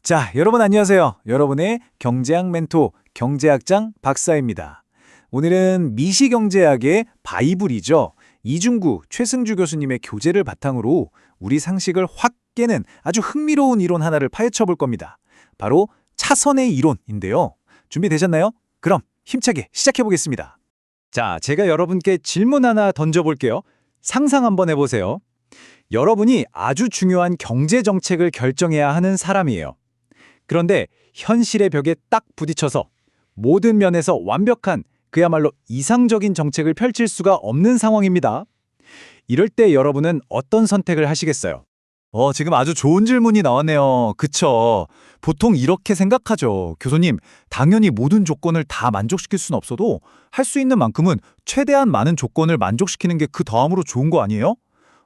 자, 여러분 안녕하세요. 여러분의 경제학 멘토, 경제학장 박사입니다. 오늘은 미시경제학의 바이블이죠. 이중구, 최승주 교수님의 교재를 바탕으로 우리 상식을 확 깨는 아주 흥미로운 이론 하나를 파헤쳐 볼 겁니다. 바로 차선의 이론인데요. 준비되셨나요? 그럼 힘차게 시작해 보겠습니다. 자, 제가 여러분께 질문 하나 던져볼게요. 상상 한번 해보세요. 여러분이 아주 중요한 경제 정책을 결정해야 하는 사람이에요. 그런데 현실의 벽에 딱 부딪혀서 모든 면에서 완벽한 그야말로 이상적인 정책을 펼칠 수가 없는 상황입니다. 이럴 때 여러분은 어떤 선택을 하시겠어요? 지금 아주 좋은 질문이 나왔네요. 그쵸. 보통 이렇게 생각하죠. 교수님, 당연히 모든 조건을 다 만족시킬 수는 없어도 할 수 있는 만큼은 최대한 많은 조건을 만족시키는 게 그 다음으로 좋은 거 아니에요?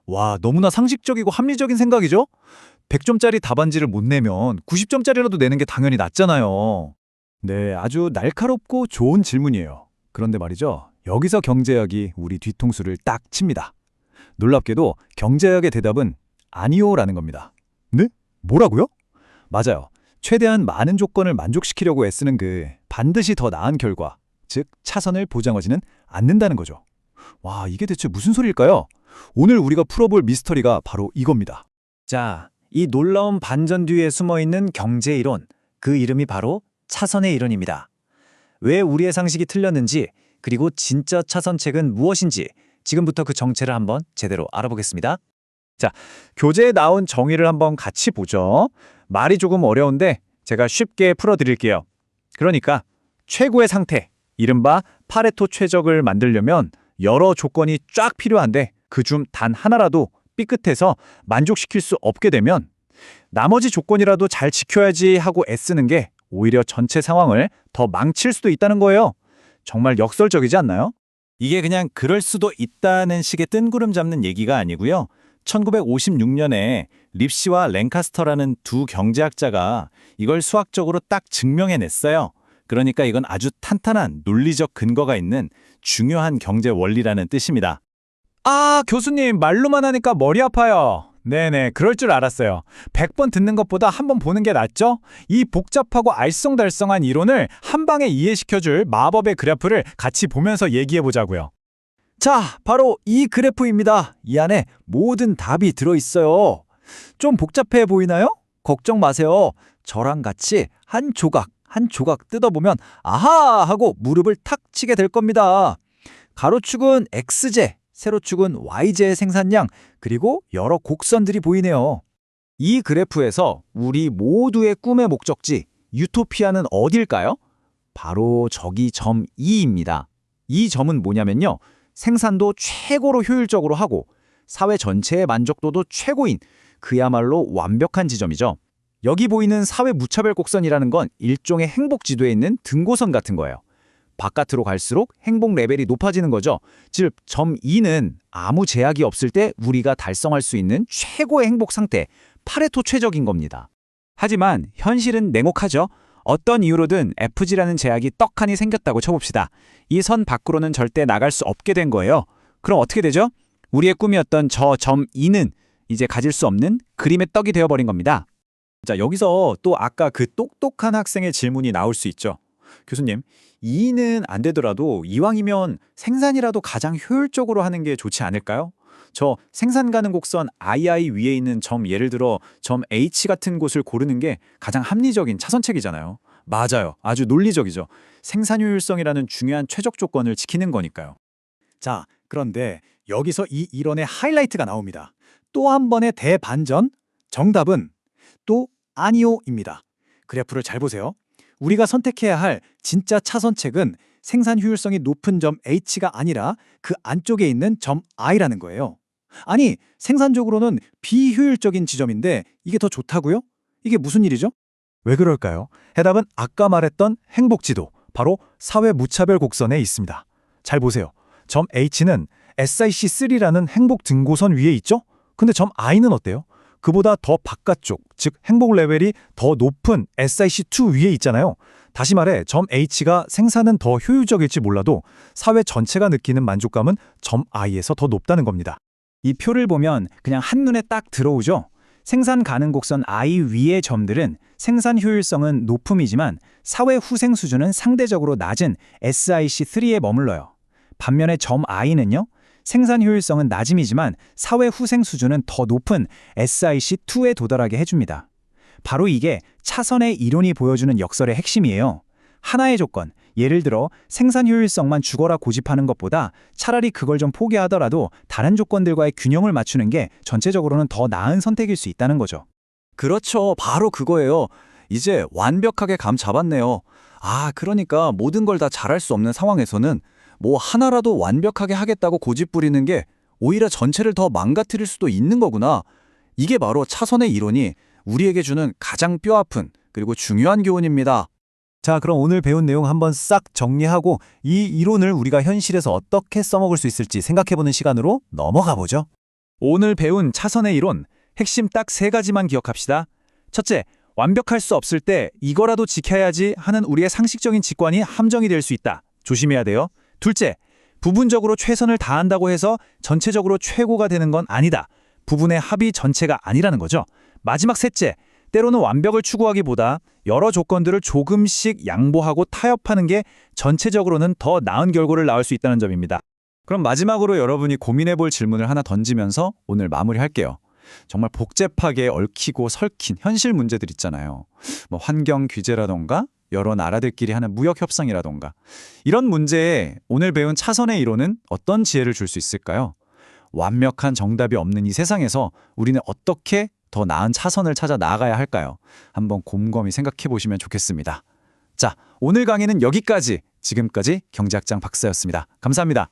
와, 너무나 상식적이고 합리적인 생각이죠? 100점짜리 답안지를 못 내면 90점짜리라도 내는 게 당연히 낫잖아요. 네, 아주 날카롭고 좋은 질문이에요. 그런데 말이죠. 여기서 경제학이 우리 뒤통수를 딱 칩니다. 놀랍게도 경제학의 대답은 아니요라는 겁니다. 네? 뭐라고요? 맞아요. 최대한 많은 조건을 만족시키려고 애쓰는 그 반드시 더 나은 결과, 즉 차선을 보장하지는 않는다는 거죠. 와, 이게 대체 무슨 소리일까요? 오늘 우리가 풀어볼 미스터리가 바로 이겁니다. 자, 이 놀라운 반전 뒤에 숨어있는 경제 이론, 그 이름이 바로 차선의 이론입니다. 왜 우리의 상식이 틀렸는지, 그리고 진짜 차선책은 무엇인지 지금부터 그 정체를 한번 제대로 알아보겠습니다. 자, 교재에 나온 정의를 한번 같이 보죠. 말이 조금 어려운데 제가 쉽게 풀어드릴게요. 그러니까 최고의 상태, 이른바 파레토 최적을 만들려면 여러 조건이 쫙 필요한데 그중 단 하나라도 삐끗해서 만족시킬 수 없게 되면 나머지 조건이라도 잘 지켜야지 하고 애쓰는 게 오히려 전체 상황을 더 망칠 수도 있다는 거예요. 정말 역설적이지 않나요? 이게 그냥 그럴 수도 있다는 식의 뜬구름 잡는 얘기가 아니고요. 1956년에 립시와 랭카스터라는 두 경제학자가 이걸 수학적으로 딱 증명해냈어요. 그러니까 이건 아주 탄탄한 논리적 근거가 있는 중요한 경제 원리라는 뜻입니다. 아, 교수님, 말로만 하니까 머리 아파요. 네네, 그럴 줄 알았어요. 100번 듣는 것보다 한 번 보는 게 낫죠? 이 복잡하고 알쏭달쏭한 이론을 한 방에 이해시켜줄 마법의 그래프를 같이 보면서 얘기해보자고요. 자, 바로 이 그래프입니다. 이 안에 모든 답이 들어있어요. 좀 복잡해 보이나요? 걱정 마세요. 저랑 같이 한 조각 한 조각 뜯어보면 아하 하고 무릎을 탁 치게 될 겁니다. 가로축은 X제, 세로축은 Y제의 생산량, 그리고 여러 곡선들이 보이네요. 이 그래프에서 우리 모두의 꿈의 목적지, 유토피아는 어딜까요? 바로 저기 점 E입니다. 이 점은 뭐냐면요. 생산도 최고로 효율적으로 하고 사회 전체의 만족도도 최고인 그야말로 완벽한 지점이죠. 여기 보이는 사회 무차별 곡선이라는 건 일종의 행복 지도에 있는 등고선 같은 거예요. 바깥으로 갈수록 행복 레벨이 높아지는 거죠. 즉, 점 E는 아무 제약이 없을 때 우리가 달성할 수 있는 최고의 행복 상태, 파레토 최적인 겁니다. 하지만 현실은 냉혹하죠. 어떤 이유로든 FG라는 제약이 떡하니 생겼다고 쳐봅시다. 이 선 밖으로는 절대 나갈 수 없게 된 거예요. 그럼 어떻게 되죠? 우리의 꿈이었던 저 점 E는 이제 가질 수 없는 그림의 떡이 되어버린 겁니다. 자, 여기서 또 아까 그 똑똑한 학생의 질문이 나올 수 있죠. 교수님, E는 안 되더라도 이왕이면 생산이라도 가장 효율적으로 하는 게 좋지 않을까요? 저 생산 가능 곡선 II 위에 있는 점, 예를 들어 점 H 같은 곳을 고르는 게 가장 합리적인 차선책이잖아요. 맞아요. 아주 논리적이죠. 생산 효율성이라는 중요한 최적 조건을 지키는 거니까요. 자, 그런데 여기서 이 이론의 하이라이트가 나옵니다. 또 한 번의 대반전, 정답은 또 아니오입니다. 그래프를 잘 보세요. 우리가 선택해야 할 진짜 차선책은 생산 효율성이 높은 점 H가 아니라 그 안쪽에 있는 점 I라는 거예요. 아니, 생산적으로는 비효율적인 지점인데 이게 더 좋다고요? 이게 무슨 일이죠? 왜 그럴까요? 해답은 아까 말했던 행복지도, 바로 사회 무차별 곡선에 있습니다. 잘 보세요. 점 H는 SIC3라는 행복 등고선 위에 있죠? 근데 점 I는 어때요? 그보다 더 바깥쪽, 즉 행복 레벨이 더 높은 SIC2 위에 있잖아요. 다시 말해 점 H가 생산은 더 효율적일지 몰라도 사회 전체가 느끼는 만족감은 점 I에서 더 높다는 겁니다. 이 표를 보면 그냥 한눈에 딱 들어오죠. 생산 가능 곡선 I 위의 점들은 생산 효율성은 높음이지만 사회 후생 수준은 상대적으로 낮은 SIC3에 머물러요. 반면에 점 I는요, 생산 효율성은 낮음이지만 사회 후생 수준은 더 높은 SIC2에 도달하게 해줍니다. 바로 이게 차선의 이론이 보여주는 역설의 핵심이에요. 하나의 조건, 예를 들어 생산 효율성만 죽어라 고집하는 것보다 차라리 그걸 좀 포기하더라도 다른 조건들과의 균형을 맞추는 게 전체적으로는 더 나은 선택일 수 있다는 거죠. 그렇죠. 바로 그거예요. 이제 완벽하게 감 잡았네요. 그러니까 모든 걸 다 잘할 수 없는 상황에서는 뭐 하나라도 완벽하게 하겠다고 고집 부리는 게 오히려 전체를 더 망가뜨릴 수도 있는 거구나. 이게 바로 차선의 이론이 우리에게 주는 가장 뼈아픈 그리고 중요한 교훈입니다. 자, 그럼 오늘 배운 내용 한번 싹 정리하고 이 이론을 우리가 현실에서 어떻게 써먹을 수 있을지 생각해보는 시간으로 넘어가 보죠. 오늘 배운 차선의 이론, 핵심 딱 3가지만 기억합시다. 첫째, 완벽할 수 없을 때 이거라도 지켜야지 하는 우리의 상식적인 직관이 함정이 될 수 있다. 조심해야 돼요. 둘째, 부분적으로 최선을 다한다고 해서 전체적으로 최고가 되는 건 아니다. 부분의 합이 전체가 아니라는 거죠. 마지막 셋째, 때로는 완벽을 추구하기보다 여러 조건들을 조금씩 양보하고 타협하는 게 전체적으로는 더 나은 결과를 낳을 수 있다는 점입니다. 그럼 마지막으로 여러분이 고민해볼 질문을 하나 던지면서 오늘 마무리할게요. 정말 복잡하게 얽히고 설킨 현실 문제들 있잖아요. 뭐 환경 규제라던가 여러 나라들끼리 하는 무역 협상이라던가 이런 문제에 오늘 배운 차선의 이론은 어떤 지혜를 줄 수 있을까요? 완벽한 정답이 없는 이 세상에서 우리는 어떻게 더 나은 차선을 찾아 나아가야 할까요? 한번 곰곰이 생각해 보시면 좋겠습니다. 자, 오늘 강의는 여기까지. 지금까지 경제학장 박사였습니다. 감사합니다.